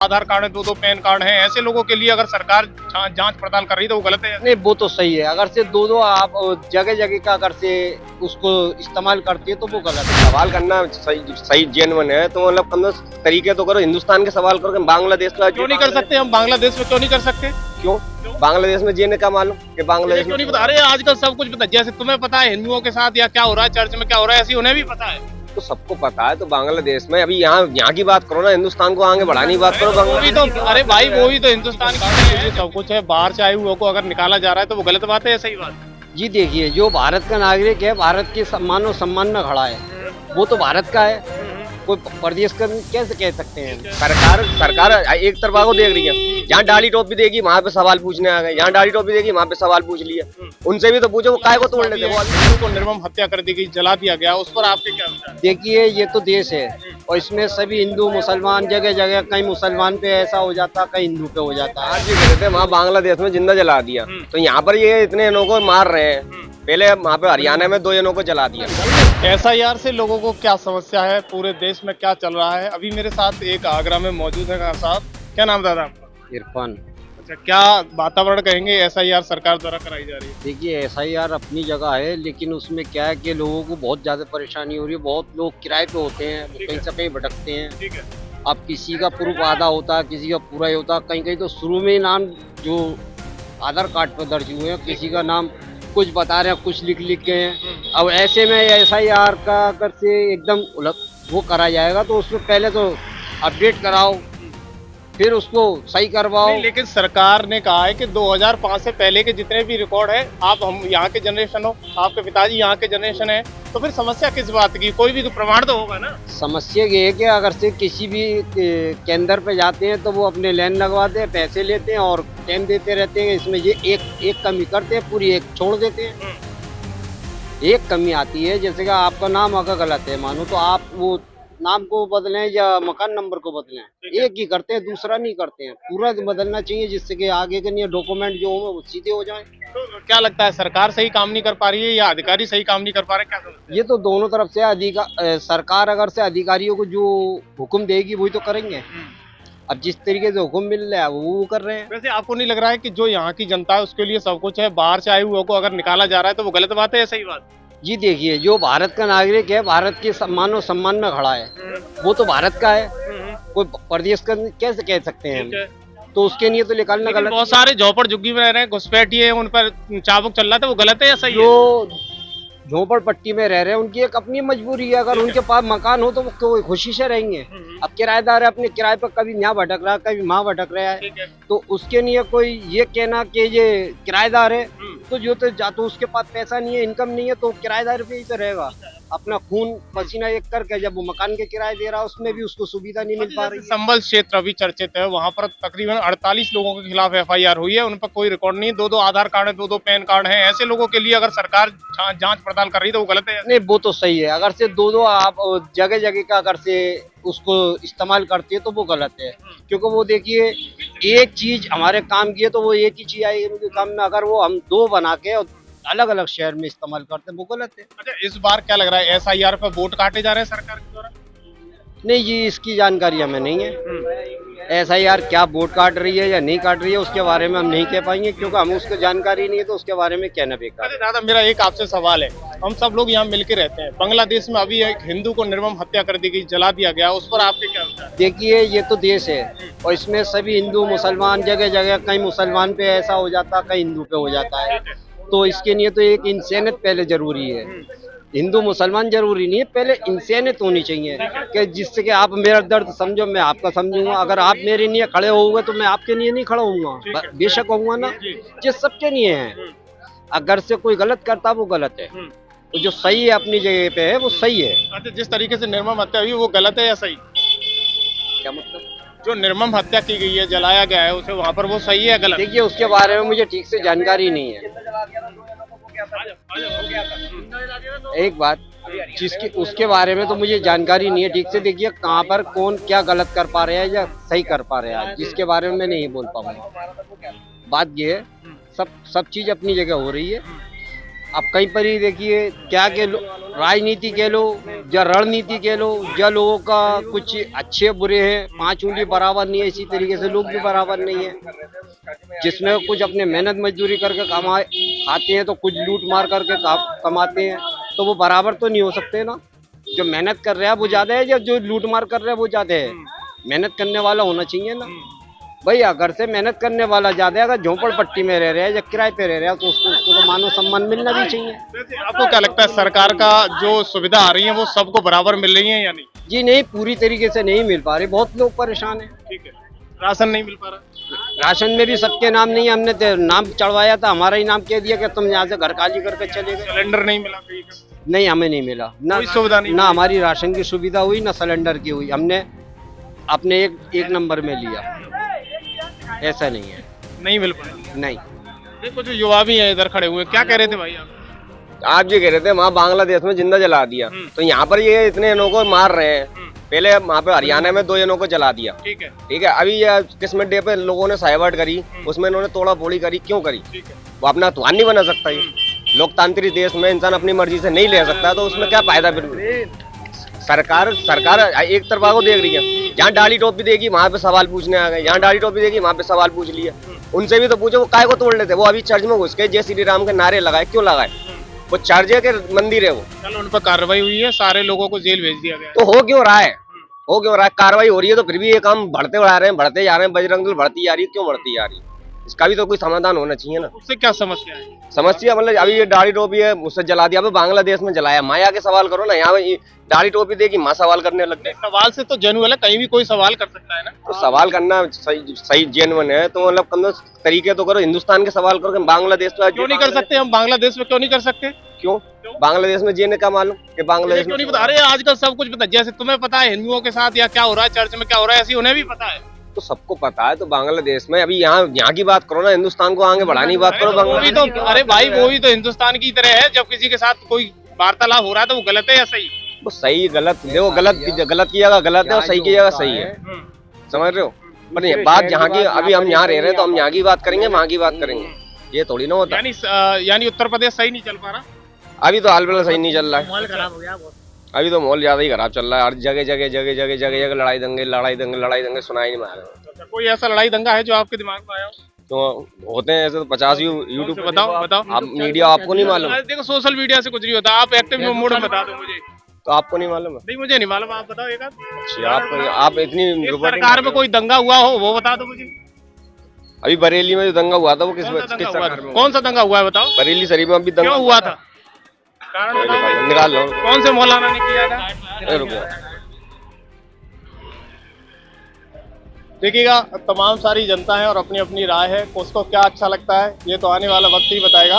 आधार card है, दो दो पैन कार्ड है, ऐसे लोगों के लिए अगर सरकार जांच पड़ताल कर रही है तो वो गलत है। नहीं, वो तो सही है। अगर से दो आप जगह जगह का अगर से उसको इस्तेमाल करती है तो वो गलत है। सवाल करना सही सही जेन्युइन है तो मतलब कम तरीके तो करो। हिंदुस्तान के सवाल करो, बांग्लादेश का क्यों नहीं कर सकते? हम बांग्लादेश में क्यों नहीं कर सकते? क्यों बांग्लादेश में जीने का मालूम कि बांग्लादेश क्यों में नहीं पता? अरे आजकल सब कुछ पता, जैसे तुम्हें पता है हिंदुओं के साथ या क्या हो रहा है, चर्च में क्या हो रहा है, ऐसी उन्हें भी पता है। तो सबको पता है। तो बांग्लादेश में अभी यहाँ की बात करो ना, हिंदुस्तान को आगे बढ़ाने की बात करो। वो भी तो, अरे भाई वो भी तो हिंदुस्तान का सब कुछ है। बाहर से आए हुए को अगर निकाला जा रहा है तो वो गलत बात है या सही बात है? जी देखिए, जो भारत का नागरिक है, भारत के सम्मान और सम्मान में खड़ा है, वो तो भारत का है। कोई प्रदेश का कैसे कह सकते हैं? सरकार एक तरफा को देख रही है। जहाँ डाली टोपी देगी वहाँ पे सवाल पूछने आ गए, यहाँ डाली टोपी देगी वहाँ पे सवाल पूछ लिया। उनसे भी तो पूछो वो काय को तोड़ लेते। वो को निर्मम हत्या कर दी गई, जला दिया गया, उस पर आपके क्या विचार? देखिए, ये तो देश है और इसमें सभी हिंदू मुसलमान जगह जगह, कहीं मुसलमान पे ऐसा हो जाता, कहीं हिंदू पे हो जाता है। आज भी कहते हैं वहाँ बांग्लादेश में जिंदा जला दिया, तो यहाँ पर ये इतने लोगों को मार रहे हैं। पहले वहाँ पे हरियाणा में 2 जनों को जला दिया। एसआईआर से लोगों को क्या समस्या है, पूरे देश में क्या चल रहा है? अभी मेरे साथ एक आगरा में मौजूद है खान साहब। क्या नाम दादा आपका? इरफान। अच्छा, क्या वातावरण कहेंगे एसआईआर सरकार द्वारा कराई जा रही है? देखिए, एसआईआर अपनी जगह है, लेकिन उसमें क्या है कि लोगों को बहुत ज्यादा परेशानी हो रही है। बहुत लोग किराए पे होते हैं, वो कहीं से कहीं भटकते हैं। ठीक है। अब किसी का प्रूफ आधा होता है, किसी का पूरा ही होता है। कहीं कहीं तो शुरू में ही नाम जो आधार कार्ड पर दर्ज हुए हैं, किसी का नाम कुछ बता रहे हैं, कुछ लिख के हैं। अब ऐसे में एसआईआर का अगर से एकदम वो करा जाएगा तो उसमें पहले तो अपडेट कराओ, फिर उसको सही करवाओ। नहीं, लेकिन सरकार ने कहा है कि 2005 से पहले के जितने भी रिकॉर्ड है, आप हम यहाँ के जनरेशन हो, आपके पिताजी यहाँ के जनरेशन है, तो फिर समस्या किस बात की? कोई भी प्रमाण तो होगा ना। समस्या ये है कि अगर से किसी भी केंद्र पे जाते हैं तो वो अपने लाइन लगवाते हैं, पैसे लेते हैं और टाइम देते रहते हैं। इसमें ये एक कमी करते हैं, पूरी एक छोड़ देते हैं। एक कमी आती है, जैसे कि आपका नाम अगर गलत है मानो, तो आप वो नाम को बदलें या मकान नंबर को बदलें, एक ही करते हैं, दूसरा नहीं करते हैं। पूरा बदलना चाहिए जिससे कि आगे के लिए डॉक्यूमेंट जो हो वो सीधे हो जाए। तो क्या लगता है, सरकार सही काम नहीं कर पा रही है या अधिकारी सही काम नहीं कर पा रहे? क्या समझते हैं? ये तो दोनों तरफ से सरकार अगर से अधिकारियों को जो हुक्म देगी वही तो करेंगे। अब जिस तरीके से हुक्म मिल रहा है वो कर रहे हैं। वैसे आपको नहीं लग रहा है कि जो यहाँ की जनता है उसके लिए सब कुछ है, बाहर से आए हुए को अगर निकाला जा रहा है तो वो गलत बात है या सही बात? जी देखिए, जो भारत का नागरिक है, भारत के सम्मान और सम्मान में खड़ा है, वो तो भारत का है। कोई प्रदेश का कैसे कह सकते हैं हम? तो उसके लिए तो निकालना गलत। बहुत सारे झोपड़ झुग्गी में रह रहे हैं, घुसपैठिए हैं, उन पर चाबुक चल रहा था, वो गलत है या सही है? जो झोपड़पट्टी में रह रहे हैं उनकी एक अपनी मजबूरी है। अगर उनके पास मकान हो तो वो कोई खुशी से रहेंगे। अब किराएदार है, अपने किराए पर कभी यहाँ भटक रहा है, कभी वहाँ भटक रहा है, तो उसके लिए कोई ये कहना कि ये किराएदार है तो जो तो जा तो उसके पास पैसा नहीं है, इनकम नहीं है, तो किराएदार पे ही तो रहेगा। अपना खून पसीना एक करके जब वो मकान के किराए दे रहा है, उसमें भी उसको सुविधा नहीं मिल पा रही है। संबल क्षेत्र अभी चर्चित है, वहाँ पर तकरीबन 48 लोगों के खिलाफ एफआईआर हुई है, उन पर कोई रिकॉर्ड नहीं, दो आधार कार्ड है, दो पैन कार्ड है, ऐसे लोगों के लिए अगर सरकार जांच पड़ताल कर रही है तो वो गलत है? नहीं, वो तो सही है। अगर से दो आप जगह जगह का अगर से उसको इस्तेमाल करती है तो वो गलत है। क्योंकि वो देखिए, एक चीज हमारे काम की है तो वो एक ही चीज आएगी उनके काम में। अगर वो हम 2 बना के अलग अलग शहर में इस्तेमाल करते हैं वो गलत है। अच्छा, इस बार क्या लग रहा है, एसआईआर पर वोट काटे जा रहे हैं सरकार के द्वारा? नहीं जी, इसकी जानकारी हमें नहीं है। एसआईआर क्या वोट काट रही है या नहीं काट रही है उसके बारे में हम नहीं कह पाएंगे, क्योंकि हमें उसकी जानकारी नहीं है, तो उसके बारे में कहना बेकार। अरे दादा, मेरा एक आपसे सवाल है, हम सब लोग यहाँ मिलके रहते हैं, बांग्लादेश में अभी एक हिंदू को निर्मम हत्या कर दी गई, जला दिया गया, उस पर आपके क्या विचार? देखिए, ये तो देश है और इसमें सभी हिंदू मुसलमान जगह जगह, कहीं मुसलमान पे ऐसा हो जाता, कहीं हिंदू पे हो जाता है। तो इसके लिए तो एक इंसानियत पहले जरूरी है। हिंदू मुसलमान जरूरी नहीं है, पहले इंसानियत होनी चाहिए कि जिससे कि आप मेरा दर्द समझो, मैं आपका समझूंगा। अगर आप मेरे लिए खड़े होगे तो मैं आपके लिए नहीं खड़ा होऊंगा, बेशक होऊंगा ना। ये सबके लिए है। अगर से कोई गलत करता वो गलत है, तो जो सही है अपनी जगह पे है वो सही है। अच्छा, जिस तरीके से निर्मम हत्या हुई वो गलत है या सही? क्या मतलब? जो निर्मम हत्या की गई है, जलाया गया है उसे, वहाँ पर वो सही है या गलत? देखिए, उसके बारे में मुझे ठीक से जानकारी नहीं है। एक बात, जिसकी उसके बारे में तो मुझे जानकारी नहीं है ठीक से। देखिए, कहाँ पर कौन क्या गलत कर पा रहे हैं या सही कर पा रहे हैं, जिसके बारे में मैं नहीं बोल पाऊंगा। बात ये है, सब चीज अपनी जगह हो रही है। अब कहीं पर ही देखिए क्या के लो, राजनीति के लो या रणनीति के लो, या लोगों का कुछ अच्छे बुरे हैं, 5 उंगली बराबर नहीं है, इसी तरीके से लोग भी बराबर नहीं है। जिसमें कुछ अपने मेहनत मजदूरी करके कमाए आते हैं तो कुछ लूट मार करके कमाते हैं, तो वो बराबर तो नहीं हो सकते ना। जो मेहनत कर रहा है वो ज्यादा है या जो लूट मार कर रहा है वो ज्यादा है? मेहनत करने वाला होना चाहिए ना भाई। अगर से मेहनत करने वाला ज्यादा है, अगर झोंपड़ पट्टी में रह रहा है या किराए पे रह रहा है तो उसको तो मानव सम्मान मिलना भी चाहिए। वैसे आपको क्या लगता है सरकार का जो सुविधा आ रही है वो सबको बराबर मिल रही है या नहीं? जी नहीं, पूरी तरीके से नहीं मिल पा रही, बहुत लोग परेशान हैं। ठीक है, राशन नहीं मिल पा रहा? राशन में भी सबके नाम नहीं है, हमने तो नाम चढ़वाया था, हमारा ही नाम कह दिया कि तुम यहाँ से घर खाली करके चले गए। सिलेंडर नहीं मिला कहीं का? नहीं, हमें नहीं मिला ना, कोई सुविधा नहीं ना हमारी राशन की सुविधा हुई ना सिलेंडर की हुई। हमने अपने एक नंबर में लिया, ऐसा नहीं है। नहीं मिल पा रहा? नहीं। देखो जो युवा भी है इधर खड़े हुए, क्या कह रहे थे भाई आप? आप ये कह रहे थे वहाँ बांग्लादेश में जिंदा जला दिया, तो यहाँ पर ये इतने जनों को मार रहे हैं। पहले वहाँ पे हरियाणा में 2 जनों को जला दिया, ठीक है, ठीक है। अभी ये किस्मत डे पे लोगों ने साइवर्ट करी, उसमें इन्होंने तोड़ा फोड़ी करी, क्यों करी? ठीक है। वो अपना तुहान नहीं बना सकता। ये लोकतांत्रिक देश में इंसान अपनी मर्जी से नहीं ले सकता, तो उसमें क्या फायदा फिर? सरकार एक तरफा को देख रही है। जहाँ डाली टोपी देगी वहाँ पे सवाल पूछने आ गए, जहाँ डाली टोपी देगी वहाँ पे सवाल पूछ लिया। उनसे भी तो पूछो वो काय को तोड़ लेते? वो अभी चर्च में घुस के जय श्री राम के नारे लगाए, क्यों लगाए? वो चर्च है के मंदिर है वो? चलो उन पर कार्रवाई हुई है, सारे लोगों को जेल भेज दिया गया। तो हो क्यों रहा है? हो क्यों रहा है? कार्रवाई हो रही है तो फिर भी ये काम बढ़ते जा रहे हैं, बढ़ते जा रहे हैं। बजरंग दल बढ़ती जा रही है, क्यों बढ़ती जा रही है? इसका भी तो कोई समाधान होना चाहिए ना। उससे क्या समस्या है? समस्या मतलब अभी ये दाढ़ी टोपी है, उससे जला दिया। अभी बांग्लादेश में जलाया, माया के सवाल करो ना। यहाँ पे दाढ़ी टोपी देगी, माँ सवाल करने लग गए। सवाल से तो जेन्युइन है, कहीं भी कोई सवाल कर सकता है ना। तो सवाल करना सही जेन्युइन है तो मतलब कम तरीके तो करो। हिंदुस्तान के सवाल करो, बांग्लादेश में क्यों नहीं कर सकते? हम बांग्लादेश में क्यों नहीं कर सकते? क्यों? बांग्लादेश में जीने का मालूम कि बांग्लादेश क्यों नहीं पता? अरे आजकल सब कुछ पता है। जैसे तुम्हें पता है हिंदुओं के साथ या क्या हो रहा है, चर्च में क्या हो रहा है, ऐसी उन्हें भी पता है। तो सबको पता है। तो बांग्लादेश में अभी यहाँ की बात करो ना, हिंदुस्तान को आगे बढ़ाने की बात करो। वो भी तो, अरे भाई वो भी तो हिंदुस्तान की तरह है। जब किसी के साथ कोई वार्तालाप हो रहा है तो वो गलत है या सही? वो सही गलत देखो, गलत किया गलत है और सही किया सही है, समझ रहे हो? पर ये बात यहाँ की, अभी हम यहाँ रह रहे हैं तो हम यहाँ की बात करेंगे, वहाँ की बात करेंगे, ये थोड़ी ना होता। यानी उत्तर प्रदेश सही नहीं चल पा रहा अभी तो हाल फिलहाल सही नहीं चल रहा है। माहौल खराब हो गया बहुत। अभी तो माहौल ज्यादा ही खराब चल रहा है। हर जगह लड़ाई दंगे सुनाई नहीं मार। कोई ऐसा लड़ाई दंगा है जो आपके दिमाग में आया हो? तो होते हैं ऐसे तो 50 यूट्यूब पे। बताओ। आप मीडिया, आपको नहीं मालूम? देखो सोशल मीडिया से कुछ नहीं होता। आप एक्टिव मोड में बता दो मुझे। तो आपको नहीं मालूम है? नहीं मुझे नहीं मालूम, आप बताओ एक आध। अच्छा, आप इतनी सरकार में कोई दंगा हुआ हो वो बता दो मुझे। अभी बरेली में जो दंगा हुआ था वो किस सरकार में? कौन सा दंगा हुआ है बताओ? बरेली शरीफ में अभी दंगा क्यों हुआ था? कारण बताओ। निकाल लो। कौन से मौलाना ने किया था? रुको, देखिएगा तमाम सारी जनता है और अपनी अपनी राय है। उसको क्या अच्छा लगता है ये तो आने वाला वक्त ही बताएगा।